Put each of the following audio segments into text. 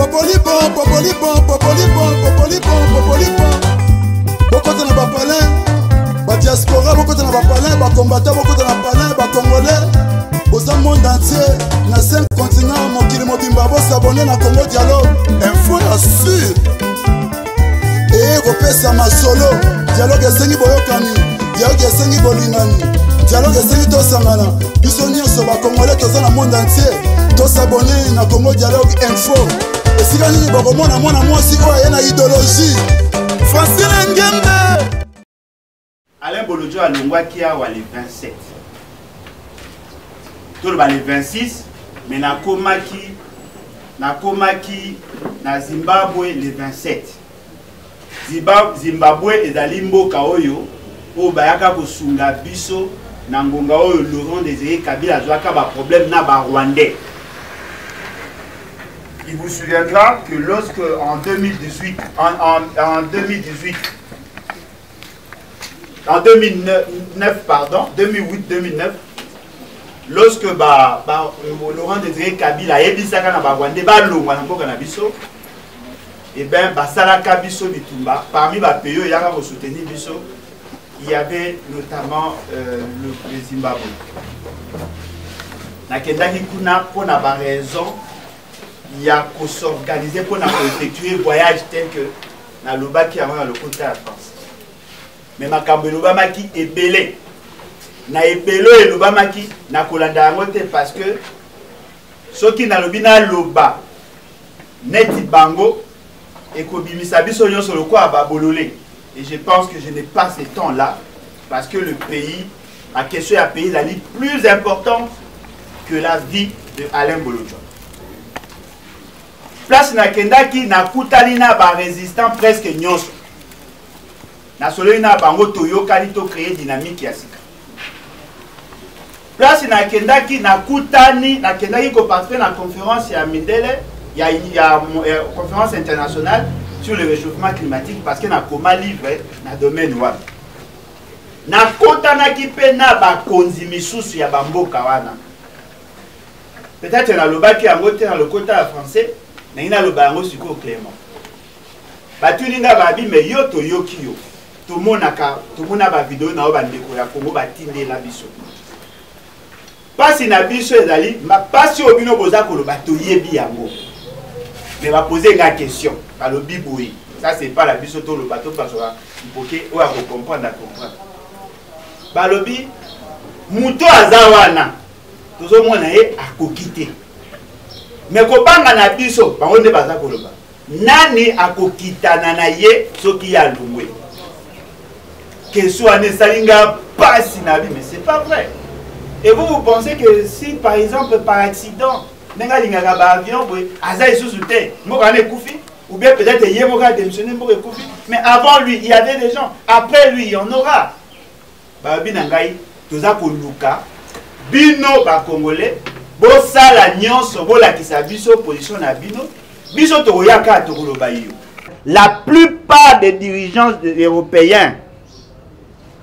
Popolipon, popolipon, popolipon, popolipon, popolipon. Beaucoup de bapalins, ba diaspora, beaucoup de bapalins, ba combattants, beaucoup de bapalins, ba congolais. Au monde entier, na 5 continents, mon kili mobimba, bo s'abonner na Congo Dialogue. Info assure. Et repesa ma solo. Dialogue esengi boyokani, dialogue esengi bolingani, dialogue esengi tosangana. Biso nyonso ba congolais toza na monde entier. To s'abonner na Congo Dialogue Info. Et si la ligne bakomona mwana mwasi oyo aye na idéologie. Francine Ngembe. Alain Bolodjo alongwaki awa le 27. Tout le 26, mais nakomaki na Zimbabwe le 27. Zimbabwe ezali mboka oyo o bayaka kosunga biso na ngonga oyo Laurent Désiré Kabila azwaka ba problème na ba Rwandais. Il vous souviendra que lorsque en 2018 en 2008-2009, lorsque Laurent Désiré Kabila a ebisaka na ba Rwandais ba longwa na mboka na biso, et bien basalaka biso bitumba parmi ba pays yaka ko soutenir biso, il y avait notamment le Zimbabwe. Na kendaki kuna pona ba raison il y a qu'on s'organiser pour effectuer voyage tel que na lobaki avant le côté à France. Mais ma kambe lobamaki est belé. Na ebelo et lobamaki na kolanda ngote parce que ceux qui na lobina loba neti bango et kobimisa biso nyonso le quoi babololé. Et je pense que je n'ai pas ce temps là parce que le pays, la question à pays la ligne plus importante que la vie de Alain Bolodjo. Place na kendaki na kutali na ba résistant presque nyonso. Na solo na bango toyokani to créer dynamique ya sika. Place na kendaki na kutani na kendaki ko participer na conférence ya Mindele, ya conférence internationale sur le réchauffement climatique parce que na koma livre na domaine wa. Na kotana ki pe na ba konzi misusu ya bamboka wana. Peut-être na lobaki yango te na le côté français. Naina le bango siko Clément. Batuninga babi me yo to yoki yo. To mona ba vidéo na ba ndeko ya Congo batinde la biso. Pasi na biso ezali ma pasi obino boza ko lo bato yebi yango. Mais va poser une question par le biboui. Ça c'est pas la biso to le bateau parce que poké o a comprendre à comprendre. Balobi muto azawana. Tozo mona e akokite. Mais kopanga na biso bango nde baza koloba nani akokitana na ye soki ya lungwe question ane salinga pasi na bi mais c'est pas vrai. Et vous pensez que si par exemple par accident nenga lingaka ba avion boy aza isusu te moko ane kufi ou bien peut-être ye moko a démissionné moko kufi mais avant lui il y avait des gens après lui il y en aura ba bi na ngai toza koluka bino ba congolais. La plupart des dirigeants européens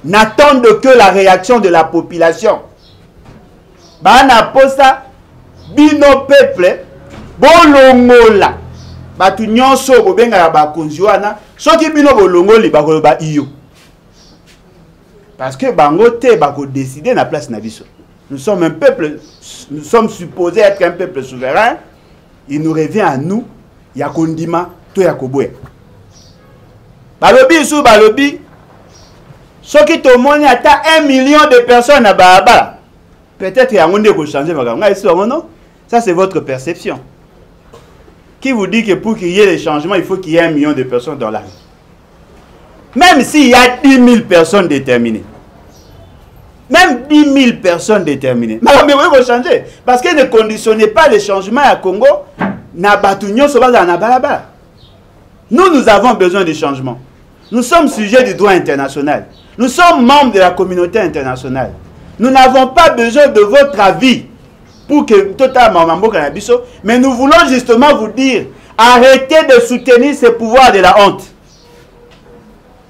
n'attendent que la réaction de la population. Bana posa bino peuple bolongola batu nyonso bobenga ba konziwana soki bino bolongoli bakoloba iyo parce que bango te bako décider na place na biso. Nous sommes un peuple, nous sommes supposés être un peuple souverain. Il nous revient à nous, Yakondima, to Yakoboué. Balobi sous Balobi, ce qui te montre à 1 million de personnes à Baba. Peut-être qu'il y a un monde qui changer, ça c'est votre perception. Qui vous dit que pour qu'il y ait des changements, il faut qu'il y ait 1 million de personnes dans la rue. Même s'il y a 10 000 personnes déterminées. Même 10 000 personnes déterminées. Mais vous pouvez changer. Parce que ne conditionnez pas les changements à Congo. Nous avons besoin de changements. Nous sommes sujets du droit international. Nous sommes membres de la communauté internationale. Nous n'avons pas besoin de votre avis pour que totalement, mais nous voulons justement vous dire, arrêtez de soutenir ces pouvoirs de la honte.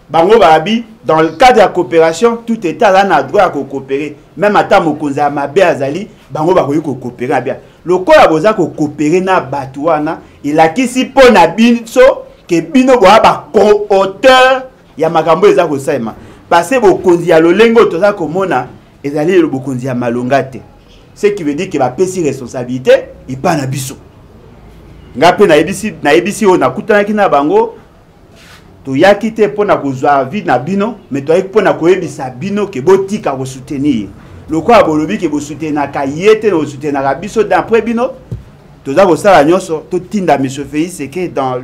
Bango Barabi, dans le cadre de la coopération, tout État là a droit à coopérer. Même à Tamokonza, à Mabé Azali, bango ba coopérer bien. Le corps a besoin de coopérer na Batouana. Il a qui si pour na binso que bino boa ba auteur ya makambo eza ko saima. Parce que bokonzi ya lolengo toza komona ezali le bokonzi ya malongate. Ce qui veut dire que va pesi responsabilité et pas na biso. Ngape na ebisi o na kutana kina bango. To yaki te pona kozwa vie na bino mais to yaki pona koyebisa bino ke botika ko soutenir le quoi bolobi ke bo soutenir ka yete no soutenir ka biso d'après bino to za ko sala nyonso to tinda monsieur Félix c'est que dans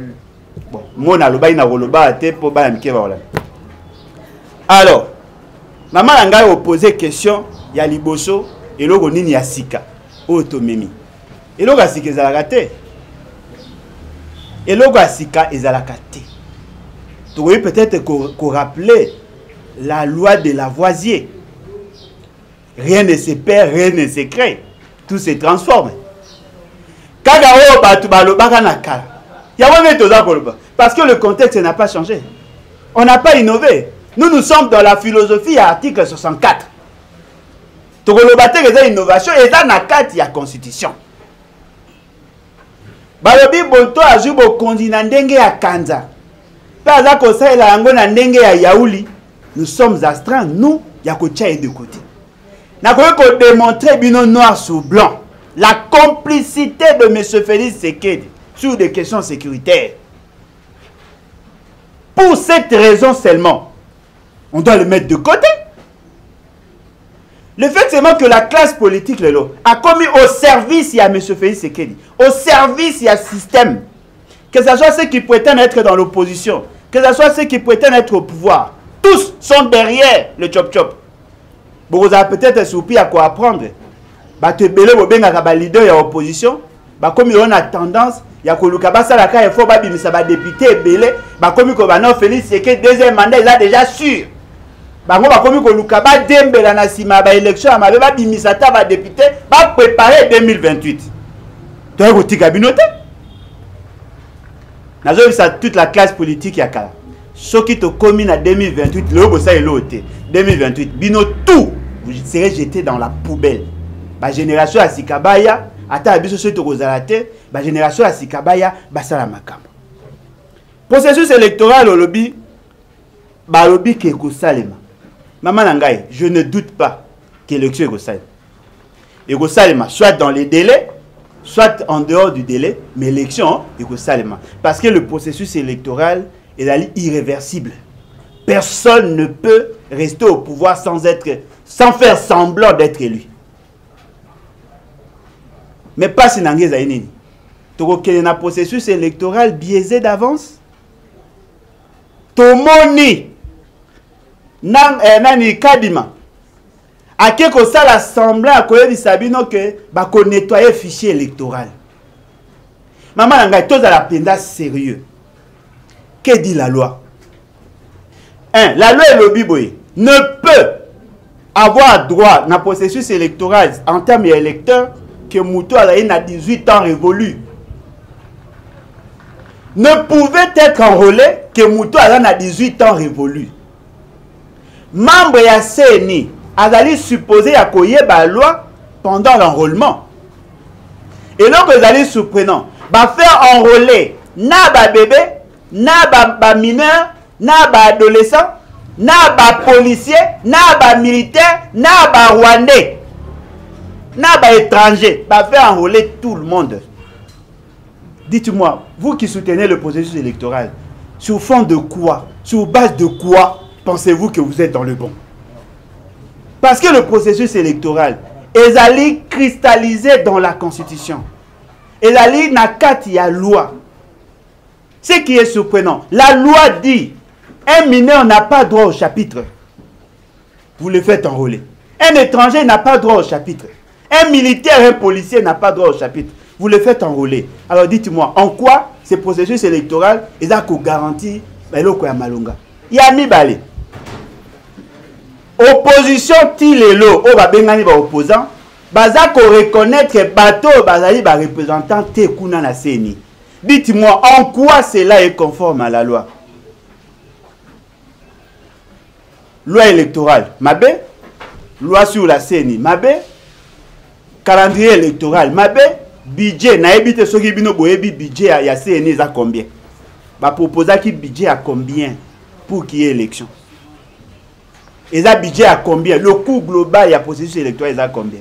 bon mona loba ina koloba te po ba mike ba wala. Alors maman ngai o poser question ya liboso eloko nini ya sika o to memi eloko asika ezalaka te eloko asika ezalaka te. Tu veux peut-être qu'on rappeler la loi de Lavoisier. Rien ne se perd, rien ne se crée. Tout se transforme. Parce que le contexte n'a pas changé. On n'a pas innové. Nous sommes dans la philosophie à article 64. Tu veux innovation et ça n'a qu'à la constitution. Balobi bonto ajubo kondina ndenge ya kanza. Nous sommes astreints, nous, Yakocha de côté. Nous avons démontré bino noir sur blanc la complicité de M. Félix Tshisekedi sur des questions sécuritaires. Pour cette raison seulement, on doit le mettre de côté. Le fait seulement que la classe politique a commis au service, il y a M. Félix Tshisekedi, au service, il y a système. Que ce soit ceux qui prétendent être dans l'opposition, que ce soit ceux qui prétendent être au pouvoir, tous sont derrière le chop-chop. Vous avez peut-être soupi à quoi apprendre. Vous avez leader de l'opposition, comme il y a tendance, il y a il faut que député comme il Félix Tshisekedi deuxième mandat, il a déjà sûr. Comme il Dembe la Sima élection, il a député, préparer 2028. Tu as dit toute la classe politique ya kala. Ce qui te commune à 2028, le bossa est l'auté. 2028, bino tout, vous serez jeté dans la poubelle. La génération à Sikabaya, ata abiso se to kozalate, la génération à Sikabaya, basala makamba. Processus électoral au lobby, ba lobby ke ko salema. Maman nangai, je ne doute pas que l'élection est ko salema. Et ko salema soit dans les délais, soit en dehors du délai, mais l'élection, il faut salement. Parce que le processus électoral est irréversible. Personne ne peut rester au pouvoir sans faire semblant d'être élu. Mais pas si n'angé zaïnini. Tu vois un processus électoral biaisé d'avance. Tomoni nani kadima. À quelque ça l'Assemblée a collé Sabino que va nettoyer le fichier électoral. Maman Nanga, tous à la penda sérieux. Que dit la loi? La loi Lobiboye ne peut avoir droit dans le processus électoral en termes d'électeurs que Moutou a 18 ans révolu. Ne pouvait être enrôlé que Moutou a 18 ans révolu. Membre ya CNI Azali supposé à la loi pendant l'enrôlement. Et donc, les alliés surprenants va faire enrôler na ba bébé, na ba mineur, na ba adolescent, na ba policier, na ba militaire, na ba rwandais, na ba étranger, va faire enrôler tout le monde. Dites-moi, vous qui soutenez le processus électoral, sur fond de quoi, sur base de quoi pensez-vous que vous êtes dans le bon? Parce que le processus électoral est allé cristallisé dans la Constitution. Et allé n'a qu'à la loi. Ce qui est surprenant, la loi dit un mineur n'a pas droit au chapitre. Vous le faites enrôler. Un étranger n'a pas droit au chapitre. Un militaire, un policier n'a pas droit au chapitre. Vous le faites enrôler. Alors dites-moi, en quoi ce processus électoral est là qu'on garantit le Malonga? Il y a mis balé. Opposition tilelo o ba bengani ba opposant baza ko reconnaître bateau bazali ba représentant te kuna na CENI. Dites-moi en quoi cela est conforme à la loi? loi électorale, mabe, loi sur la CENI, mabe, calendrier électoral, mabe, budget, na ebite soki bino boyebi budget ya CENI à combien? Ba proposa ki budget à combien pour qu'il y ait élection? Et ça budget à combien? Le coût global ya processus électoral est à combien?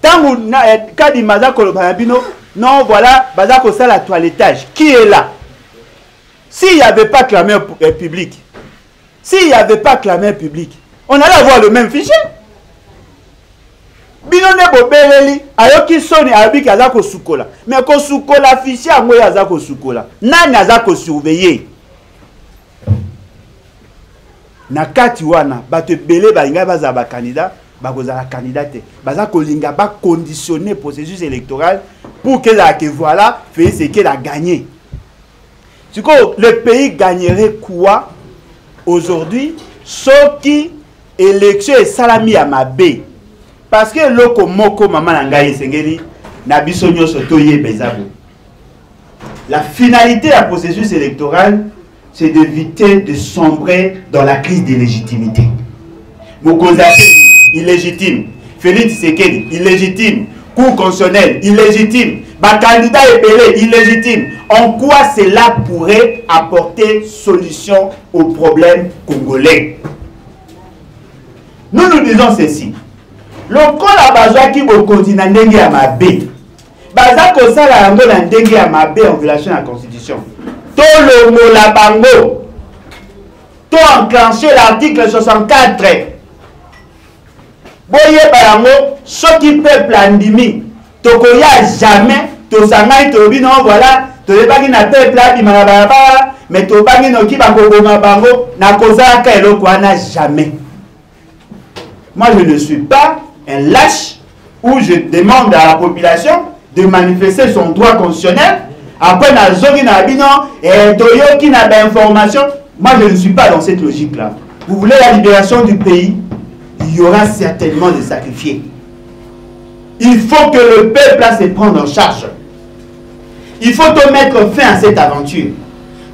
Tant quand il m'a dit non voilà, bazako ça la toilettage. Qui est là? S'il n'y avait pas clameur public, s'il n'y avait pas clameur public, on allait avoir le même fichier. Binone bobeleli ayoki soni abi kazako sukola. Mais ko sukola fichier ngo yazako sukola. Nani azako surveiller? Na kati wana bato belé balinga baza ba candidat, bakozala candidat. Bazako linga ba conditionner processus électoral pour que la que voilà fait ce qu'elle a gagné. Du coup, le pays gagnerait quoi aujourd'hui? Ce qui élection et salami à ma baie. Parce que loko moko maman nangaye sengeli na biso nyoso toye bezabo. La finalité du processus électoral, c'est d'éviter de sombrer dans la crise de légitimité. Mokonzase illégitime, Félix Tshisekedi illégitime, Cour constitutionnelle illégitime, ba candidat épelé illégitime. En quoi cela pourrait apporter solution aux problèmes congolais? Nous nous disons ceci. Le col a besoin qui vous continue à ndenge à ma baie. Baza ko sala yango na ndenge à ma baie en violation de la constitution. To le mola bango. To enclencher l'article 64. Boye bayango soki peuple andimi. To koya jamais to sangai to bino voilà to lebaki na peuple abima na baba mais to bangi no ki bakoboma bango na kozaka eloko wana jamais. Moi je ne suis pas un lâche où je demande à la population de manifester son droit constitutionnel. Après, na zogi na bino et toyoki na d'information. Moi, je ne suis pas dans cette logique-là. Vous voulez la libération du pays? Il y aura certainement des sacrifiés. Il faut que le peuple se prenne en charge. Il faut te mettre fin à cette aventure.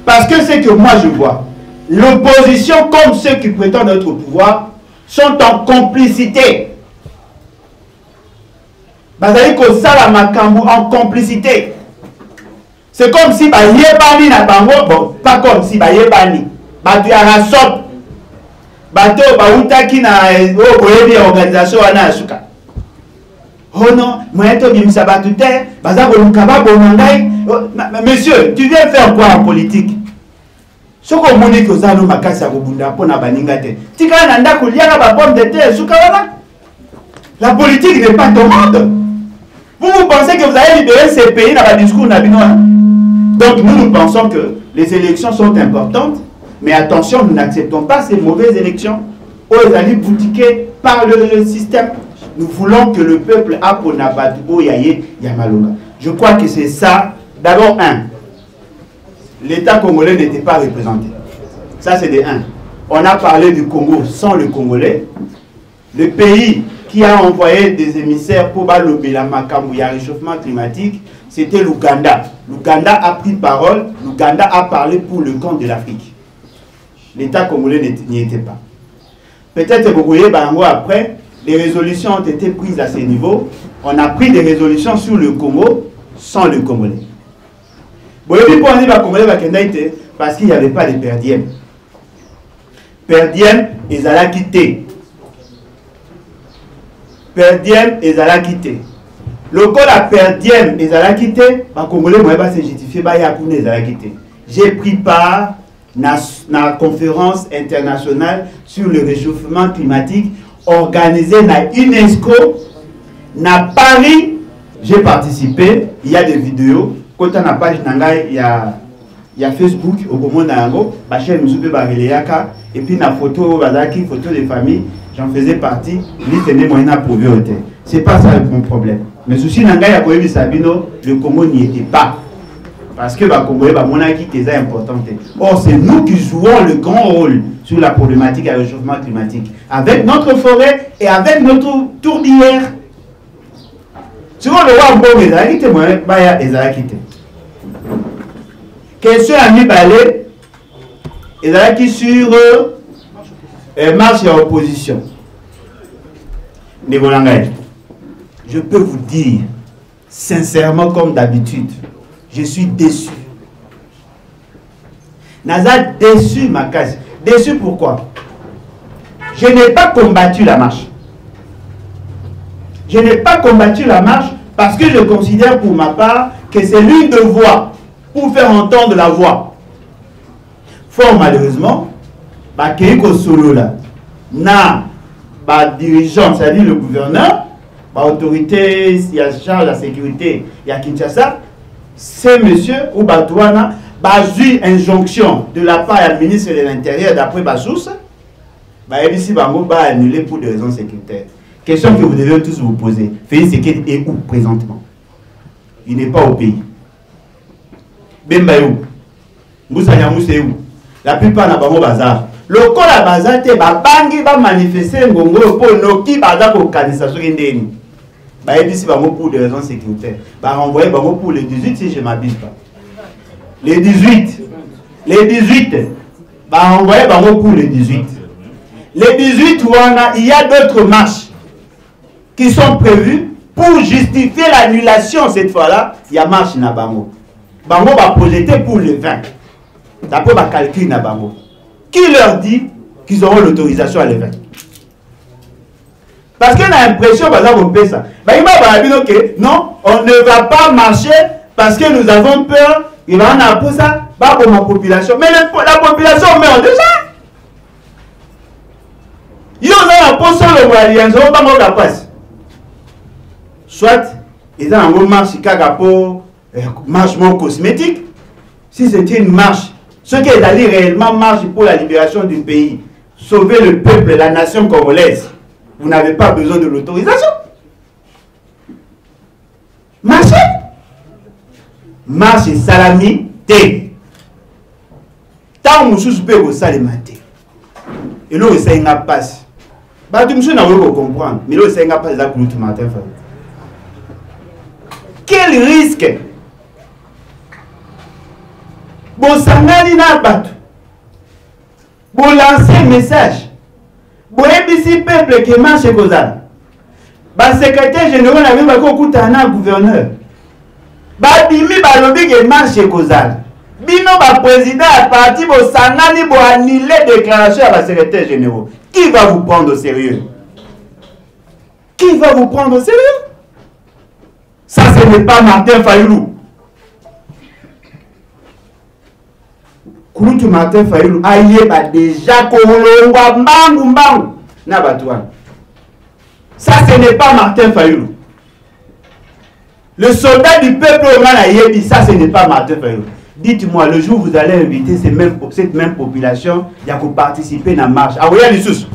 Parce que c'est que moi je vois, l'opposition comme ceux qui prétendent être au pouvoir sont en complicité. Bazali ko sala makambu en complicité. C'est comme si ba yebani na bango, bon, pas comme si ba yebani. Batu ya rasop. Bato ba utaki na boyebi organisation wana asuka. Oh non, moi to bimisa batu te, baza ko lukaba bonangai. Monsieur, tu viens faire quoi en politique? Soko moni ko zalo makasi ya kobunda pona baninga te. Tika na ndako liaka ba pomme de terre suka wana. La politique n'est pas ton monde. Vous pensez que vous allez libérer ces pays dans le discours nabinois? Donc nous pensons que les élections sont importantes, mais attention, nous n'acceptons pas ces mauvaises élections où ils allaient boutiquer par le système. Nous voulons que le peuple a pour Nabatubo Yaye Yamalonga. Je crois que c'est ça. D'abord, l'État congolais n'était pas représenté. Ça, c'est de 1. On a parlé du Congo sans le Congolais. Le pays qui a envoyé des émissaires pour balober la Makamouya réchauffement climatique, c'était l'Ouganda. L'Ouganda a pris parole, l'Ouganda a parlé pour le compte de l'Afrique. L'État congolais n'y était pas. Peut-être que vous voyez, après, les résolutions ont été prises à ce niveau. On a pris des résolutions sur le Congo sans le Congolais. Parce qu'il n'y avait pas de perdième. Perdième, ils allaient quitter. Perdième, ils allaient quitter. Le code à perdième, ils allaient quitter. Les Congolais ne pas se justifier, ils allaient quitter. J'ai pris part à la conférence internationale sur le réchauffement climatique organisée à UNESCO, à Paris. J'ai participé, il y a des vidéos. Quand on a page il y a Facebook, au moment d'Ango, et puis la photo, photo de famille, j'en faisais partie, c'est pas ça mon problème. Mais souci le Congo n'y était pas. Parce que le Congo est important. Or, c'est nous qui jouons le grand rôle sur la problématique du réchauffement climatique. Avec notre forêt et avec notre tourbière. Sur le roi Mbo, les Arakité. Question à mi balé, et là qui sur marche et opposition. Je peux vous dire, sincèrement comme d'habitude, je suis déçu. Naza déçu, ma case. Déçu pourquoi? Je n'ai pas combattu la marche. Je n'ai pas combattu la marche parce que je considère pour ma part que c'est l'une de voix pour faire entendre la voix. Fort malheureusement, Keiko Solo là, dirigeant, c'est-à-dire le gouverneur, l'autorité, il y a charge de la sécurité, il y a Kinshasa, c'est monsieur ou Batouana, eu injonction de la part du ministre de l'Intérieur d'après ma source, ici, annulé pour des raisons sécuritaires. Question que vous devez tous vous poser. Félix Tshisekedi est où présentement? Il n'est pas au pays. Bemba est où? Moussa Nyamousse est où? La plupart n'a pas mon bazar. Le corps à bazar, bangi va manifester ngongo pour noki bazar pour kanisa sur indeni. Ici, pour des raisons sécuritaires. Renvoyer pour le 18 si je ne m'abuse pas. Les 18. Les 18. Renvoyer pour les 18. Les 18, il y a d'autres marches qui sont prévues pour justifier l'annulation cette fois-là. Il y a marche na bango. Bango va projeter pour le 20. D'après ma calcul na bango. Qui leur dit qu'ils auront l'autorisation à le 20? Parce qu'on a l'impression, par exemple, ça. Non, on ne va pas marcher parce que nous avons peur. Il va en avoir ça, pas pour ma population. Mais la population meurt déjà. Il y a un peu sur le moyen, ils n'ont pas de place. Soit, ils ont une marche cosmétique. Si c'était une marche, ce qui est allé réellement marche pour la libération du pays, sauver le peuple, la nation congolaise, vous n'avez pas besoin de l'autorisation. Marchez. Marche et salami, thé. Tant que vous pouvez vous salimenter. Et là, ça n'a pas. Tu ne comprendre. Mais là, ça n'a pas pour tout matin. Quel risque? Bon, ça n'a pas. Bon, lancer un message. Bon, et peuple qui marche et Gozal. Le secrétaire général n'a même pas écouté un gouverneur. Bimi balobi qui marche et Gozal. Bino ba président à parti bo sanani bo annuler déclaration à la secrétaire général. Qui va vous prendre au sérieux? Qui va vous prendre au sérieux? Ça, ce n'est pas Martin Fayulu. Kouroutou Martin Fayulu aïe ba déjà kolongwa mbangu na batouane. Ça, ce n'est pas Martin Fayulu. Le soldat du peuple au dit ça, ce n'est pas Martin Fayulu. Dites-moi, le jour où vous allez inviter cette même population, il y a que participer à la marche. Ah oui, il y a des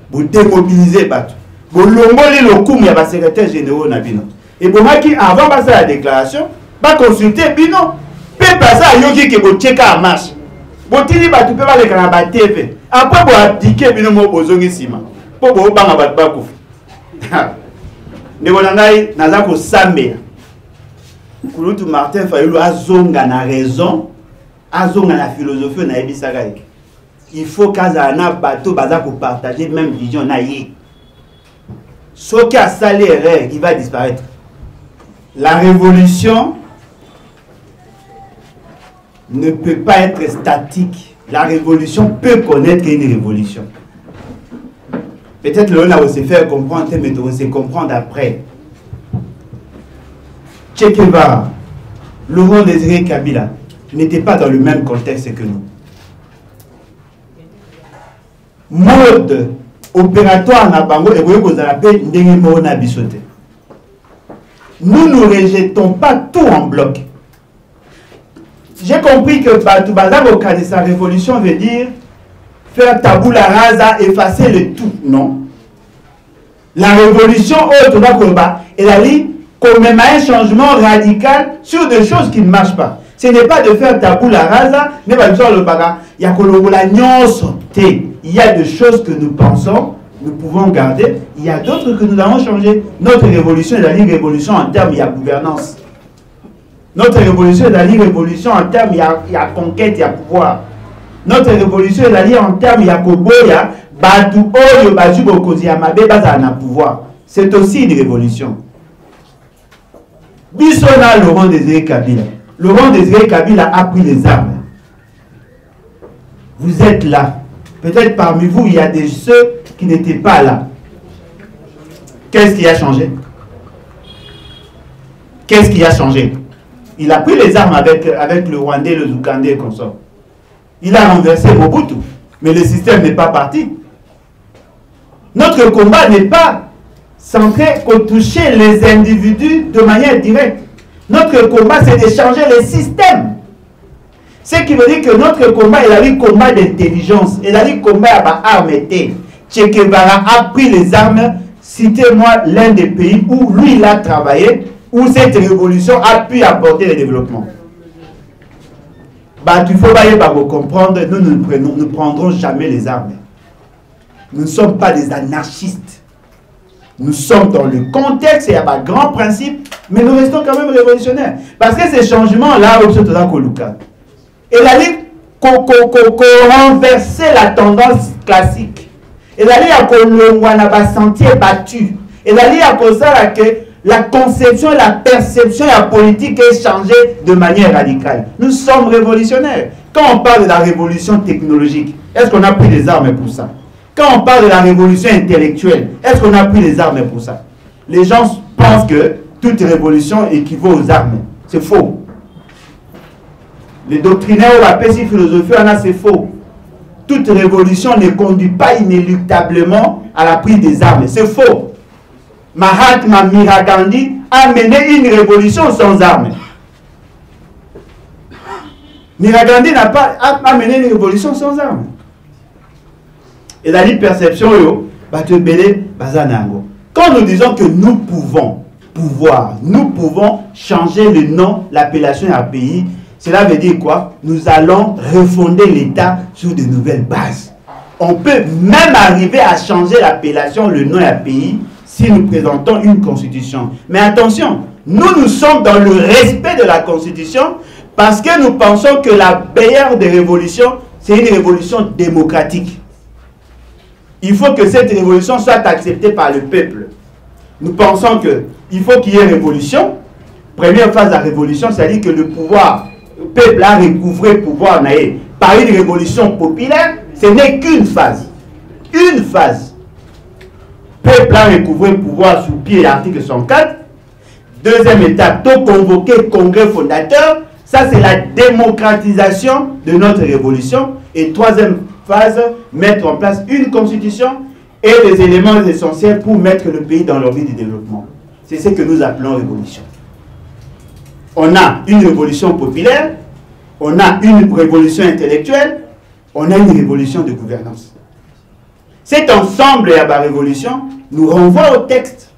vous démobilisez Batou. Vous l'ongolez le coup, il y a un secrétaire général Nabino. Et pour moi qui, avant de passer la déclaration, va consulter Bino. Peut passer à Yogi qui vous checker à marche. Vous dites que tu peux pas les canabats TV. Après, vous abdiquez Bino mo bozongi sima. Pour vous banga batbakouf. Ne volangai nazako sambe. Kouloutou Martin Fayulu azonga na raison, azonga na philosophie na ebisaka. Il faut qu'Azana bateau bazako partager même vision na yé. Ce qui a salé erreur, il va disparaître. La révolution ne peut pas être statique. La révolution peut connaître une révolution. Peut-être l'on a aussi fait comprendre, mais on se comprendre après. Che Guevara, Laurent Désiré Kabila n'étaient pas dans le même contexte que nous. Mode opératoire na bango et vous avez nous ne rejetons pas tout en bloc. J'ai compris que Batoubaza au cas de sa révolution veut dire faire tabula rasa, effacer le tout. Non. La révolution elle a dit qu'on met un changement radical sur des choses qui ne marchent pas. Ce n'est pas de faire tabula rasa, mais pas de le baga. Il y a il y a des choses que nous pensons, nous pouvons garder. Il y a d'autres que nous avons changé. Notre révolution est une révolution en termes de gouvernance. Notre révolution est une révolution en termes de conquête et de pouvoir. Notre révolution est alliée en termes Yakoboya, Batu Oyo, Baju Bokozi Yamabe, Bazana pouvoir. C'est aussi une révolution. Bissona Laurent Désiré Kabila. Laurent Désiré Kabila a pris les armes. Vous êtes là. Peut-être parmi vous, il y a des ceux qui n'étaient pas là. Qu'est-ce qui a changé? Qu'est-ce qui a changé? Il a pris les armes avec le Rwandais, le Zoukandé et consort. Il a renversé Mobutu. Mais le système n'est pas parti. Notre combat n'est pas centré qu'au toucher les individus de manière directe. Notre combat, c'est de changer les systèmes. Ce qui veut dire que notre combat, il a eu combat d'intelligence. Il a eu combat à armes. Che Guevara a pris les armes. Citez-moi l'un des pays où lui, il a travaillé, où cette révolution a pu apporter le développement. Bah, il faut pas comprendre, nous ne prendrons jamais les armes. Nous ne sommes pas des anarchistes. Nous sommes dans le contexte, il y a un grand principe, mais nous restons quand même révolutionnaires. Parce que ces changements-là, et la Ligue renverser la tendance classique. Et la Ligue a sentier battu. Et la Ligue a que la conception et la perception et la politique est changée de manière radicale. Nous sommes révolutionnaires. Quand on parle de la révolution technologique, est-ce qu'on a pris des armes pour ça? Quand on parle de la révolution intellectuelle, est-ce qu'on a pris des armes pour ça? Les gens pensent que toute révolution équivaut aux armes. C'est faux. Les doctrinaires ou la philosophie, c'est faux. Toute révolution ne conduit pas inéluctablement à la prise des armes. C'est faux. Mahatma Gandhi a mené une révolution sans armes. Gandhi n'a pas mené une révolution sans armes. Et la perception, quand nous disons que nous pouvons changer le nom, l'appellation d'un pays, cela veut dire quoi? Nous allons refonder l'État sur de nouvelles bases. On peut même arriver à changer l'appellation, le nom d'un pays, si nous présentons une constitution. Mais attention, nous sommes dans le respect de la constitution parce que nous pensons que la meilleure des révolutions, c'est une révolution démocratique. Il faut que cette révolution soit acceptée par le peuple. Nous pensons qu'il faut qu'il y ait révolution. Première phase de la révolution, c'est-à-dire que le peuple a recouvré le pouvoir par une révolution populaire. Ce n'est qu'une phase. Une phase. Le peuple a recouvré le pouvoir sous pied de l'article 104. Deuxième étape, tout convoquer congrès fondateur. Ça, c'est la démocratisation de notre révolution. Et troisième phase, mettre en place une constitution et les éléments essentiels pour mettre le pays dans l'orbite du développement. C'est ce que nous appelons révolution. On a une révolution populaire, on a une révolution intellectuelle, on a une révolution de gouvernance. Cet ensemble de la révolution nous renvoie au texte.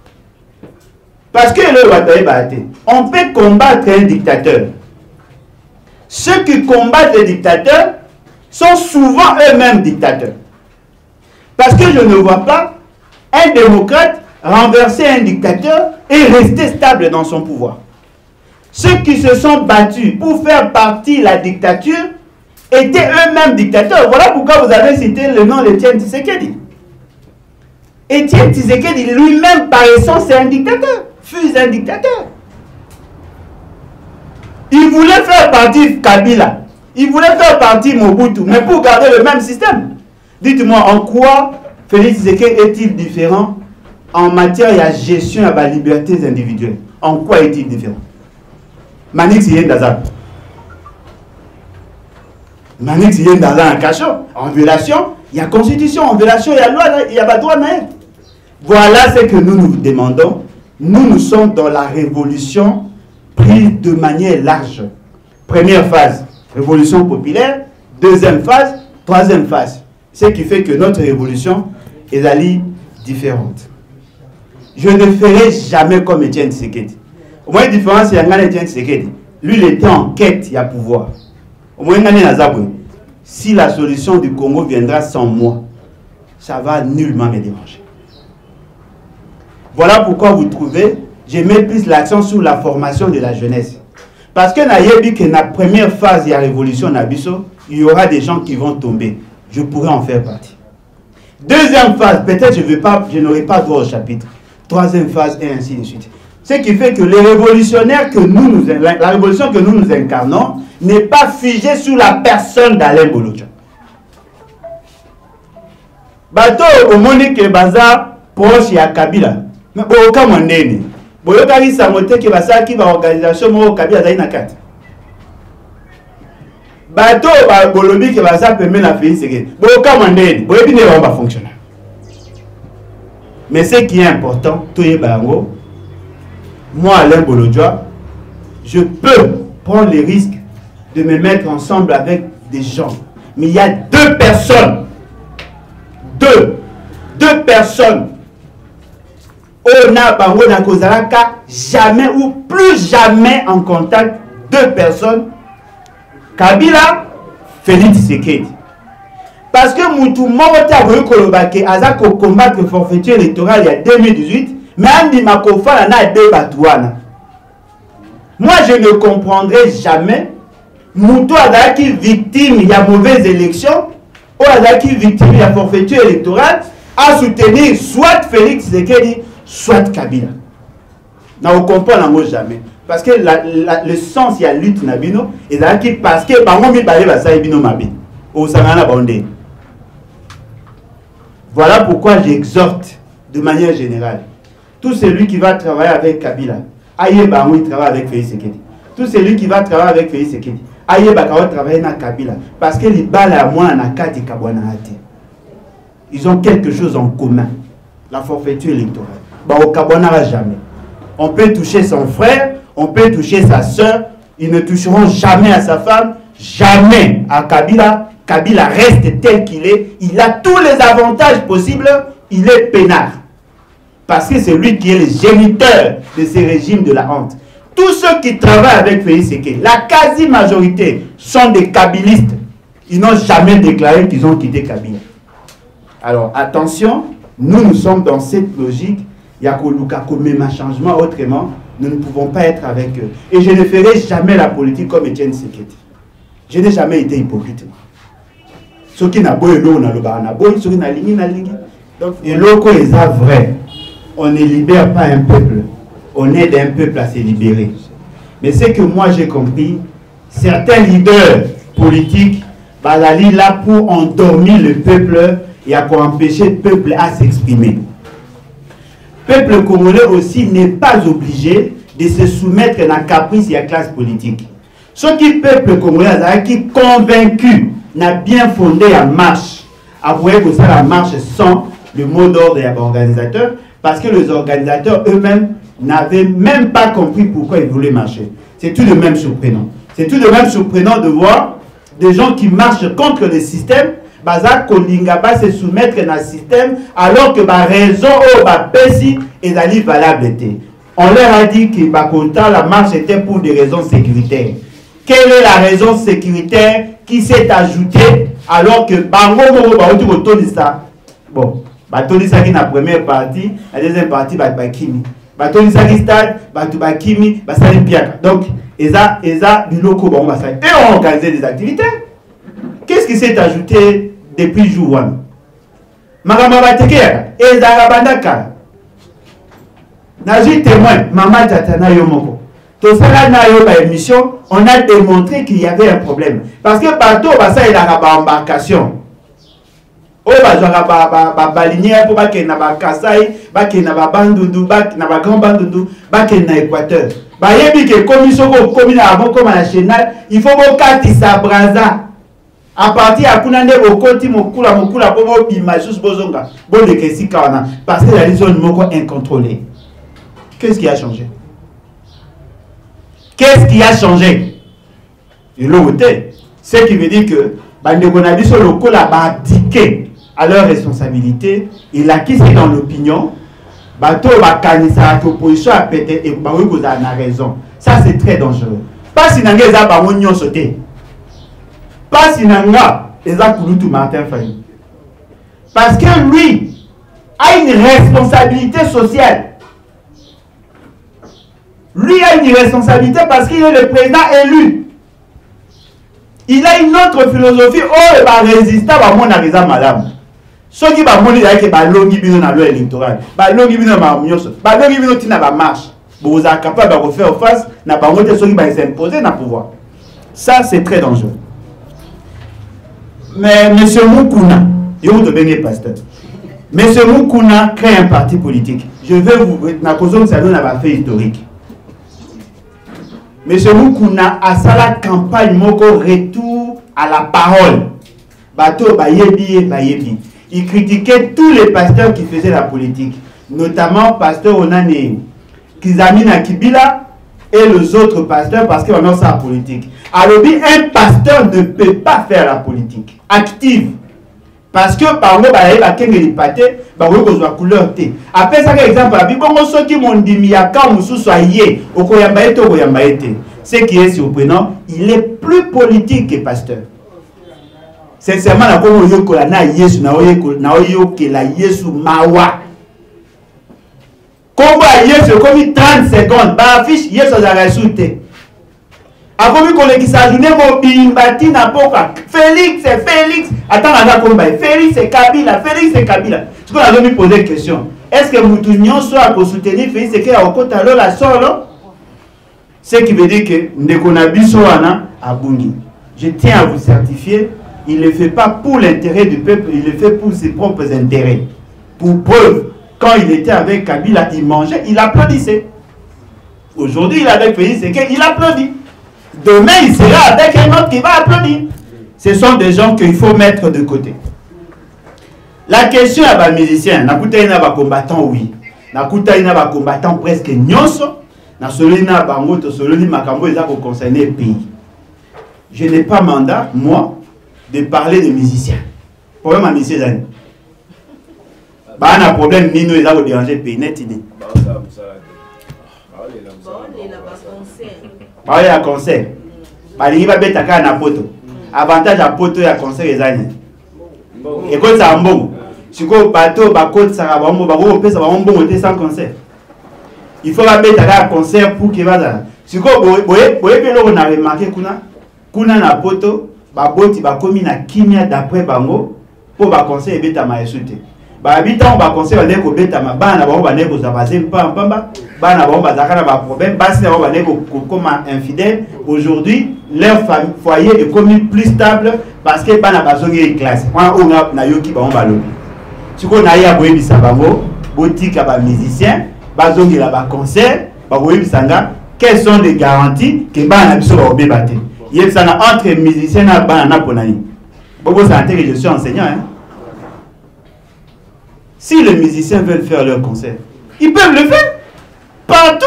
Parce que on peut combattre un dictateur. Ceux qui combattent les dictateurs sont souvent eux-mêmes dictateurs. Parce que je ne vois pas un démocrate renverser un dictateur et rester stable dans son pouvoir. Ceux qui se sont battus pour faire partie de la dictature étaient eux-mêmes dictateurs. Voilà pourquoi vous avez cité le nom d'Étienne Tshisekedi. Étienne Tshisekedi lui-même, par essence, c'est un dictateur. Fut un dictateur. Il voulait faire partie Kabila. Il voulait faire partie Mobutu, mais pour garder le même système. Dites-moi, en quoi Félix Tshisekedi est-il différent en matière de gestion de la liberté individuelle? En quoi est-il différent? Manix y est dans un. Manix y est dans un cachot. En violation, il y a constitution. En violation, il y a loi, il y a pas droit. Voilà ce que nous nous demandons. Nous sommes dans la révolution prise de manière large. Première phase, révolution populaire. Deuxième phase, troisième phase. Ce qui fait que notre révolution est allée différente. Je ne ferai jamais comme Étienne Tshisekedi. Au moins, la différence, c'est que Étienne Tshisekedi, lui, il était en quête, il y a pouvoir. Au moins, si la solution du Congo viendra sans moi, ça va nullement me déranger. Voilà pourquoi vous trouvez, je mets plus l'accent sur la formation de la jeunesse. Parce que nayebi que la première phase de la révolution Nabiso, il y aura des gens qui vont tomber. Je pourrais en faire partie. Deuxième phase, peut-être je n'aurai pas droit au chapitre. Troisième phase, et ainsi de suite. Ce qui fait que les révolutionnaires que la révolution que nous incarnons n'est pas figée sur la personne d'Alain Bolocha. Bato au monde que baza proche ya Kabila. Mais aucun mondeni. Boyoka samote que basa qui va organisation mo Kabila za ina kati. Bato ba bolobi que basa permet la félicité. Aucun mondeni. Boyebi ne va fonctionner. Mais ce qui est important, tout est bango. Moi, Alain Bolodjoa, je peux prendre le risque de me mettre ensemble avec des gens. Mais il y a deux personnes. Deux personnes. On a bango na kozalaka jamais ou plus jamais en contact. Deux personnes. Kabila, Félix Tshisekedi. Parce que Moutou Morote a voulu kolobake azako combattre le forfaiture électoral il y a 2018. Mais Andi Makofa na deux batouana. Moi je ne comprendrai jamais Moutou azaki victime il y a mauvaise élection ou azaki victime il y a forfaiture électorale à soutenir soit Félix Tshisekedi soit Kabila. Na on comprend moi jamais. Parce que le sens il y a lutte nabino et parce que bango mi balé basai bino mabe. Au sangana bondé. Voilà pourquoi j'exhorte de manière générale tout celui qui va travailler avec Kabila, aïe bango il travaille avec Félix Tshisekedi. Tout celui qui va travailler avec Félix Tshisekedi, aïe bango travailler avec Kabila, parce que les balles à moi na kati kabwana ate. Ils ont quelque chose en commun, la forfaiture électorale. Bah au kabwana jamais. On peut toucher son frère, on peut toucher sa soeur, ils ne toucheront jamais à sa femme, jamais à Kabila. Kabila reste tel qu'il est, il a tous les avantages possibles, il est peinard. Parce que c'est lui qui est le géniteur de ces régimes de la honte. Tous ceux qui travaillent avec Félix Tshisekedi, la quasi-majorité sont des kabilistes. Ils n'ont jamais déclaré qu'ils ont quitté Kabila. Alors attention, nous sommes dans cette logique. Il y a un changement autrement. Nous ne pouvons pas être avec eux. Et je ne ferai jamais la politique comme Etienne Tshisekedi. Je n'ai jamais été hypocrite. Ceux qui n'ont pas eu l'eau, ceux qui n'ont pas eu donc, et l'eau est vrai. On ne libère pas un peuple. On aide un peuple à se libérer. Mais ce que moi j'ai compris, certains leaders politiques sont là pour endormir le peuple et à empêcher le peuple à s'exprimer. Le peuple congolais aussi n'est pas obligé de se soumettre à la caprice et à la classe politique. Ceux qui peuple congolais qui convaincu n'a bien fondé la marche, avouez que ça la marche sans le mot d'ordre des organisateurs, parce que les organisateurs eux-mêmes n'avaient même pas compris pourquoi ils voulaient marcher. C'est tout de même surprenant. C'est tout de même surprenant de voir des gens qui marchent contre le système, baza kolinga ba se soumettre à un système, alors que la raison ou la pési est valable. On leur a dit que la marche était pour des raisons sécuritaires. Quelle est la raison sécuritaire qui s'est ajoutée alors que bango bon, batolisa qui na première partie, la deuxième partie bakimi. Batolisa qui stade, bakimi, basali piaka. Donc, eza biloko bango basali. Et on organisé des activités. Qu'est-ce qui s'est ajouté depuis jour 1? Magama bateke, eza bandaka. Naji témoin, maman tatana yomoko. Tout ça na yo ba émission, on a démontré qu'il y avait un problème. Parce que bateau basa il a ba embarcation. O ba balinière pour ba ke na ba Kasai, ba ke na ba Bandundu, ba na ba Grand Bandundu, ba ke na Équateur. Ba yebi ke commission ko commune avant comme national, il faut bo kati sa braza. À partir à kunande okoti mokula pour bo bima juste bozonga. Bon de kesi kawana parce que la zone moko incontrôlée. Qu'est-ce qui a changé? Qu'est-ce qui a changé? Et l'autre, ce qui veut dire que Bandegonabi sur le coup là abdiqué à leur responsabilité, il a qui c'est dans l'opinion, bateau bakanisa l'opposition a pété et Baoukou a raison. Ça c'est très dangereux. Pas si nanga eza bangonyo sauté. Pas si nanga eza Kouloutou Martin Faye. Parce que lui a une responsabilité sociale. Lui a une responsabilité parce qu'il est le président élu. Il a une autre philosophie. Oh, il va résister à mon arrêt madame. Ce qui va mourir avec Balongi Bino dans loi électorale. Balongi Bino Marmioso. Balongi Bino Tina va marche. Vous êtes capable de refaire face. N'a pas monté ce qui va s'imposer dans le pouvoir. Ça, c'est très dangereux. Mais M. Moukouna, il vous devenez pasteur. M. Moukouna crée un parti politique. Je vais vous. Na cause ça donne un fait historique. M. Moukouna a sa la campagne moko retour à la parole. Bateau bayebi. Il critiquait tous les pasteurs qui faisaient la politique, notamment pasteur Onane, Kizamina Kibila et les autres pasteurs parce qu'on a sa politique. Alors, un pasteur ne peut pas faire la politique active. Parce que par exemple, il y a des pâtés, il y a des couleurs. Après ça, exemple, il y a ceux qui m'ont dit qu'il y a ce qui est surprenant, il est plus politique que pasteur. Sincèrement, la communauté na Yesu na oyoke la Yesu mawa. Combo à Yesu comme 30 secondes, ba affiche Yesu za resute. A comme qu'on qui s'ajoute mobimbati na poka. Félix, attends la combat. Félix c'est Kabila. Ce qu'on a dû me poser une question. Est-ce que Moutounion soit pour soutenir Félix c'est qu'il a au côté la solo? Ce qui veut dire que Ndekonabiso wana abungi. Je tiens à vous certifier. Il ne le fait pas pour l'intérêt du peuple, il le fait pour ses propres intérêts. Pour preuve, quand il était avec Kabila, il mangeait, il applaudissait. Aujourd'hui, il est avec Félix, c'est qu'il applaudit. Demain, il sera avec un autre qui va applaudir. Ce sont des gens qu'il faut mettre de côté. La question à les musiciens, nakuta ina ba combattant oui. Nakuta ina ba combattant presque nyonso. Na solina bango to solini makambo eza ko concerner le pays. Je n'ai pas mandat, moi, de parler de musiciens. Problème à musiciens. Bah, on a un problème, Nino, il a dérangé le pays net. Bah, il y a un concert. Bah, il va mettre un poto. Avantage à poto et à concert, les années. Et quand ça a un bon, si vous bateau, bah, côte, ça va un bon, bah, vous pouvez savoir un bon côté sans concert. Il faut mettre un concert pour qu'il va là. Si vous voyez, on a remarqué kuna na poto. Baboti bakomi na kimia d'après bango pour ba conseil beta maesute ba habitants ba conseil ba neko beta mabana ba ba neko za bazem pamba bana ba ba zakana ba problème basi ba neko comme infidèle. Aujourd'hui leur foyer est comme plus stable parce que bana bazongi classe moi on a na yoki ba on ba lobi siko na ya boyebi sa bango botika ba musicien bazongi la ba concert ba boyebi sanga quelles sont les garanties que bana biso ba obebate. Il y a entre musiciens et banana ponani. Beaucoup santé que je suis enseignant. Hein? Si les musiciens veulent faire leur concert, ils peuvent le faire partout.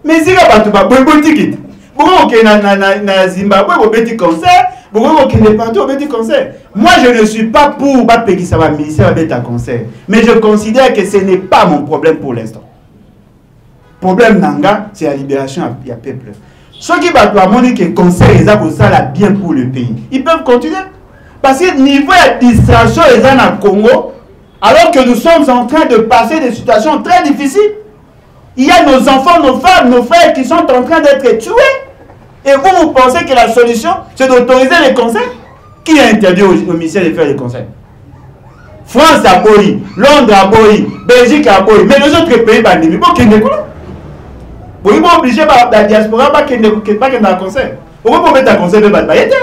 Mais si pas tout, beaucoup ticket. Beaucoup qui na Zimbabwe au petit concert, beaucoup qui n'est partout au petit concert. Moi, je ne suis pas pour que ça va musicien avec un concert, mais je considère que ce n'est pas mon problème pour l'instant. Problème nanga, c'est la libération du peuple. Ceux qui battent la monnaie qui conseillent les arbres, ça bien pour le pays. Ils peuvent continuer. Parce que niveau de distraction, les gens au Congo, alors que nous sommes en train de passer des situations très difficiles. Il y a nos enfants, nos femmes, nos frères qui sont en train d'être tués. Et vous pensez que la solution, c'est d'autoriser les concerts? Qui a interdit aux ministères de faire les concerts? France a boyi, Londres a boyi, Belgique a boyi, mais les autres pays, ils vont qu'ils ne connaissent. Vous êtes obligé par la diaspora pas qu'il n'y ait pas de concert. Pourquoi vous mettez un concert de Batbayete?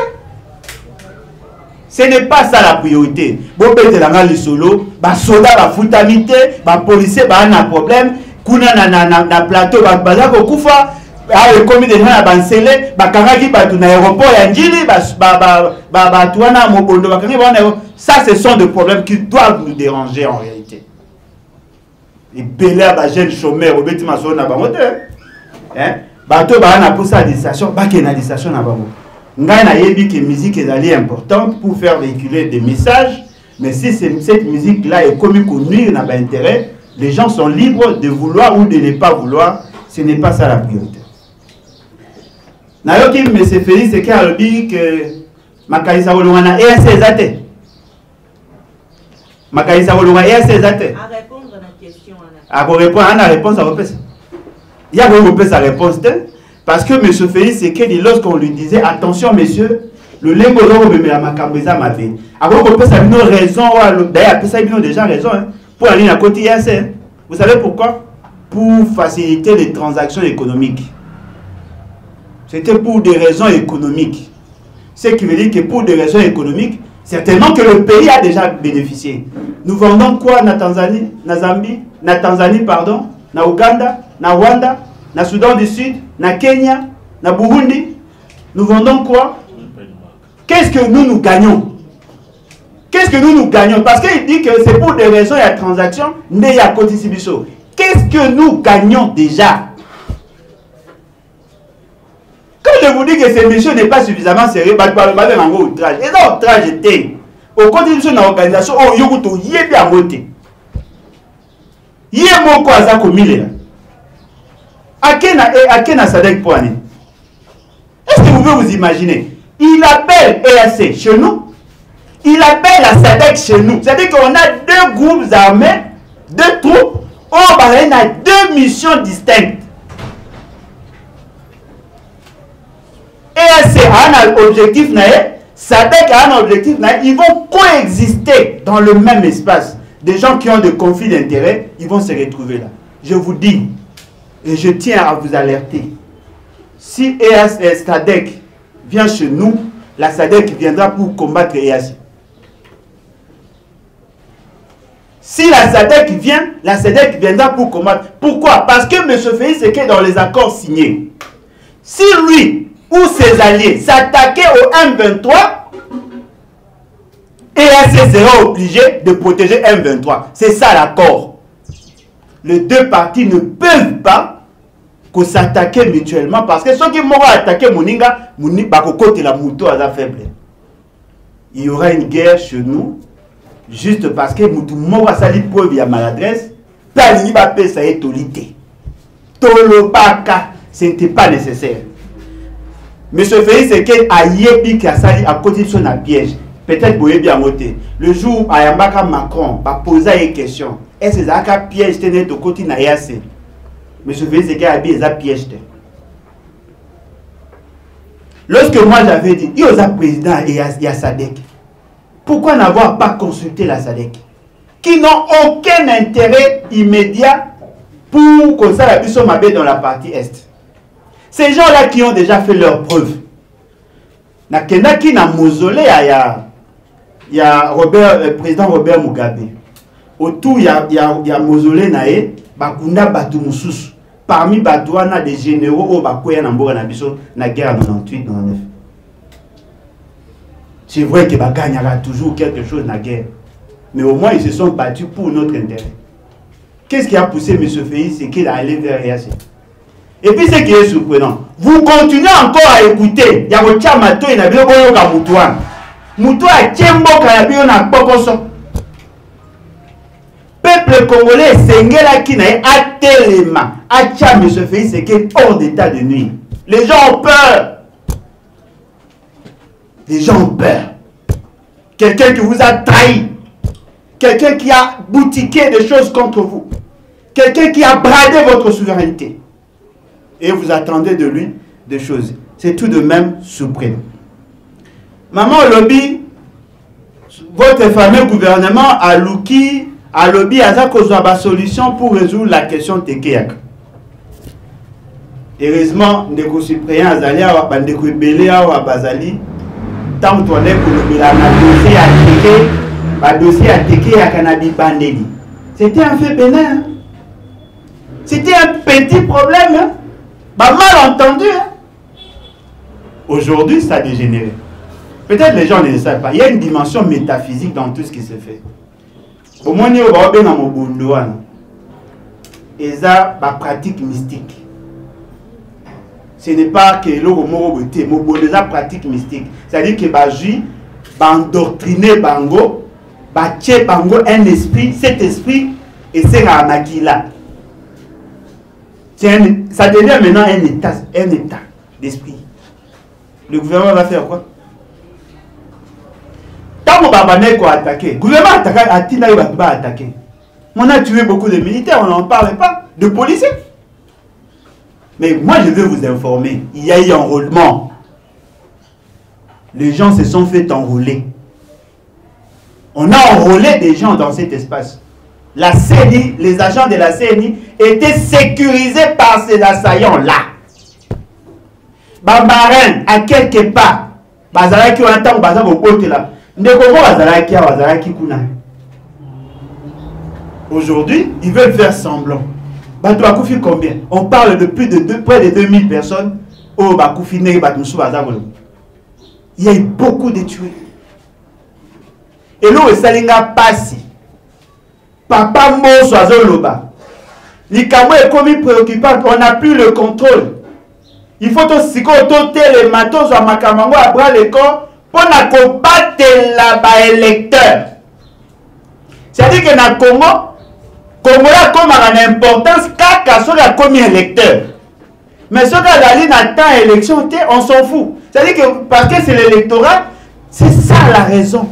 Ce n'est pas ça la priorité. Vous mettez la solo, les soldats, la foutamité, les policiers, ils ont un problème. Kuna na plateau, ils ont kufa, les commis de gens à Bansele, les Kanaki, les aéroports, les Njili, ça, ce sont des problèmes qui doivent nous déranger en réalité. Les belaires, les jeunes chômeurs, les bêtises, ils ont hein? Bateau na pour ça des stations, ba ke na des stations na bango. Ngai na yebi que musique est importante pour faire véhiculer des messages, mais si cette musique là est comme connue, n'a pas intérêt, les gens sont libres de vouloir ou de ne pas vouloir, ce n'est pas ça la priorité. Na yoki M. Félix c'est qu'il dit que Makalisa Olongana et ses athées. Makalisa Olongana et ses athées. À répondre à la question. À répondre à la réponse à votre Il y a un peu sa réponse. Parce que M. Félix Tshisekedi, lorsqu'on lui disait, attention messieurs, le lingo de la macambeza m'a fait. Alors on peut savoir une raison, d'ailleurs, on peut savoir déjà raison, pour aller à côté IAC. Vous savez pourquoi? Pour faciliter les transactions économiques. C'était pour des raisons économiques. Ce qui veut dire que pour des raisons économiques, certainement que le pays a déjà bénéficié. Nous vendons quoi na Tanzanie, na Zambie, na Tanzanie, pardon, na Ouganda, na Rwanda, na Soudan du Sud, na Kenya, na Burundi. Nous vendons quoi? Qu'est-ce que nous gagnons? Qu'est-ce que nous gagnons? Parce qu'il dit que c'est pour des raisons et des transactions, mais il y a côté Sibiso. Qu'est-ce que nous gagnons déjà? Quand je vous dis que ces messieurs n'est pas suffisamment sérieux, je parle pas de outrage. Et ça, outrage était. Au côté de l'organisation, oh, il y a bien voté. Il y a mon quoi ça comme il est là. À quel Sadek Poani? Est-ce que vous pouvez vous imaginer? Il appelle EAC chez nous. Il appelle la SADC chez nous. C'est-à-dire qu'on a deux groupes armés, deux troupes. On a deux missions distinctes. EAC a un objectif, SADC a un objectif. Ils vont coexister dans le même espace. Des gens qui ont des conflits d'intérêts, ils vont se retrouver là. Je vous dis, et je tiens à vous alerter, si EAC et SADC vient chez nous, la SADC viendra pour combattre EAC. Si la SADC vient, la SADC viendra pour combattre. Pourquoi? Parce que M. Félix Tshisekedi, dans les accords signés, si lui ou ses alliés s'attaquaient au M23, EAC sera obligé de protéger M23. C'est ça l'accord. Les deux parties ne peuvent pas s'attaquer mutuellement parce que ceux qui m'auront attaqué Moninga, la moto à la faible. Il y aura une guerre chez nous juste parce que Moutou m'aura sali preuve à maladresse. Pas ni ba ça est tolité. Tolobaka, ce n'était pas nécessaire. Monsieur Félix Tshisekedi a yébi qui a sali à côté de son piège. Peut-être vous bien voté. Le jour où Ayambaka Macron va poser une question, est-ce que ça piège tenait de côté na EAC? Monsieur Félix Tshisekedi a bien piège. Lorsque moi j'avais dit, il y a un président et il y a SADC. Pourquoi n'avoir pas consulté la SADC? Qui n'ont aucun intérêt immédiat pour que ça la puisse m'aber dans la partie Est. Ces gens-là qui ont déjà fait leurs preuves. Nakena qui n'a mausolée, il y a président Robert Mugabe. Autour, il y a mausolée naé, bakunda batu mususu. Parmi batouana des généraux au bakoya namboka na biso na guerre 98-99. C'est vrai que gagnera toujours quelque chose dans la guerre. Mais au moins, ils se sont battus pour notre intérêt. Qu'est-ce qui a poussé M. Félix Tshisekedi à aller vers EAC? Et puis, ce qui est surprenant, vous continuez encore à écouter. Il y a un chamato, il y a un moutouan. Moutouan a tchemboka, il y a un pokoso. Peuple congolais, Sengela qui n'a pas tellement. Acha M. Félix Tshisekedi hors d'état de nuit. Les gens ont peur. Les gens ont peur. Quelqu'un qui vous a trahi. Quelqu'un qui a boutiqué des choses contre vous. Quelqu'un qui a bradé votre souveraineté. Et vous attendez de lui des choses. C'est tout de même suprême. Maman lobby, votre fameux gouvernement a looké, a lobby à ça cause de la solution pour résoudre la question de Tekeyak. Heureusement, ndeko Cyprien Azali a bandeko Belé a Bazali. Tant qu'on est pour le dossier à Teke à Canabi Bandeli. C'était un fait bénin. C'était un petit problème. Hein? Mal entendu. Hein? Aujourd'hui, ça a dégénéré. Peut-être les gens ne le savent pas. Il y a une dimension métaphysique dans tout ce qui se fait. Au moins, il y a une pratique mystique. Ce n'est pas que l'eau beauté, mais la pratique mystique. C'est-à-dire que Baji va endoctriner Bango, va tuer Bango un esprit, cet esprit, et c'est un maquila. Ça devient maintenant un état d'esprit. Le gouvernement va faire quoi? Tant que Babanek va attaquer, le gouvernement va attaquer. On a tué beaucoup de militaires, on n'en parle pas, de policiers. Mais moi, je veux vous informer. Il y a eu enrôlement. Les gens se sont fait enrôler. On a enrôlé des gens dans cet espace. La CENI, les agents de la CENI étaient sécurisés par ces assaillants-là. Bambarène, à quelque part, Bazalaki ou un temps, Bazalaki au côté là. Bazalaki kuna. Aujourd'hui, ils veulent faire semblant. Batouakoufi combien? On parle de près de 2000 personnes. Oh, Bakoufi ne Batoussou Bazalaki. Il y a eu beaucoup de tués. Et là, il s'alinga passé. Papa Moso Azoloba. L'Ikamo est commis préoccupant. On n'a plus le contrôle. Il faut aussi que les matos à Makamango à bras le corps pour ne combattre la électeur. C'est-à-dire que dans le Congo, a comme une importance car il a commis électeur. Mais ce cas d'aller dans temps élection, on s'en fout. C'est-à-dire que parce que c'est l'électorat, c'est ça la raison.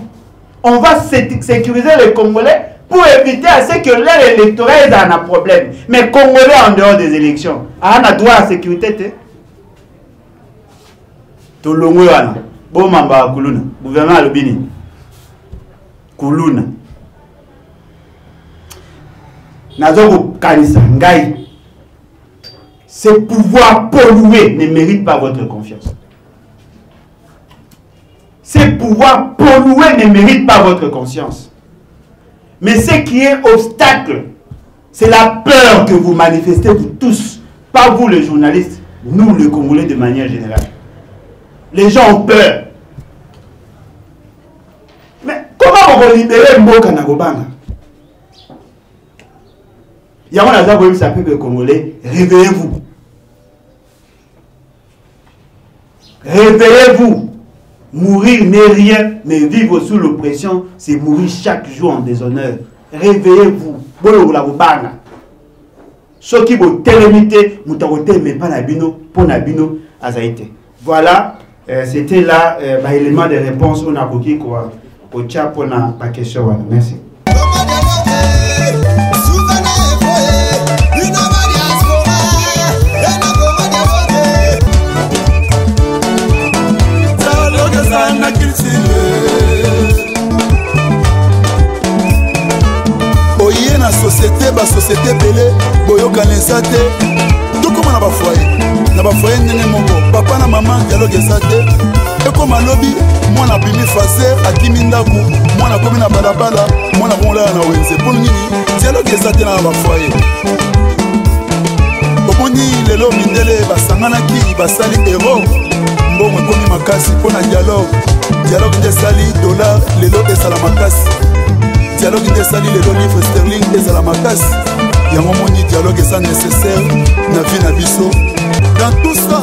On va sécuriser les Congolais pour éviter à ce que leur électorat ait un problème. Mais Congolais en dehors des élections, on a droit à la sécurité. Tout le monde a bon mamba Kuluna, gouvernement Albini. Kuluna. Nazo Kanisa Ngai. Ce pouvoir pollué ne mérite pas votre confiance. Ces pouvoirs pollués ne méritent pas votre conscience. Mais ce qui est obstacle, c'est la peur que vous manifestez, vous tous, pas vous les journalistes, nous les Congolais de manière générale. Les gens ont peur. Mais comment on va libérer Mboka Nagobanga? Il y a un hasard qui s'appelle les Congolais, réveillez-vous. Réveillez-vous. Mourir n'est rien, mais vivre sous l'oppression, c'est mourir chaque jour en déshonneur. Réveillez-vous. Ce qui vous télémité, vous mais pas Nabino, pour Nabino, Azaïté. Voilà, c'était là l'élément de réponse on a beaucoup quoi au chat pour la question. Merci. Oye na société, ba société belé, boyoka nesate. Tout comme na ba foyer ndenge moko, papa na maman dialogue esate. Et comme lobby, moi na bimi faser, akimi ndaku, moi na komi na balabala, moi na bonla na wenze. Pour nini dialogue esate na ba foyer. Omoni lelo mindele basanganaki basali héros. Mbongo komi makasi pona dialogue. Dialogue de sali dollar lelo esala makasi. Dialogue de sali lelo livre sterling esala makasi. Yango moni dialogue est nécessaire na vie na biso. Dans tout ça,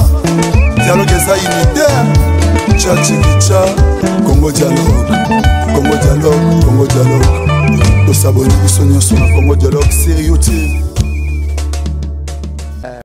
dialogue est unitaire. Tcha tcha Congo dialogue. Congo dialogue, Congo dialogue. Nous saboni biso nyonso na Congo dialogue sérieux.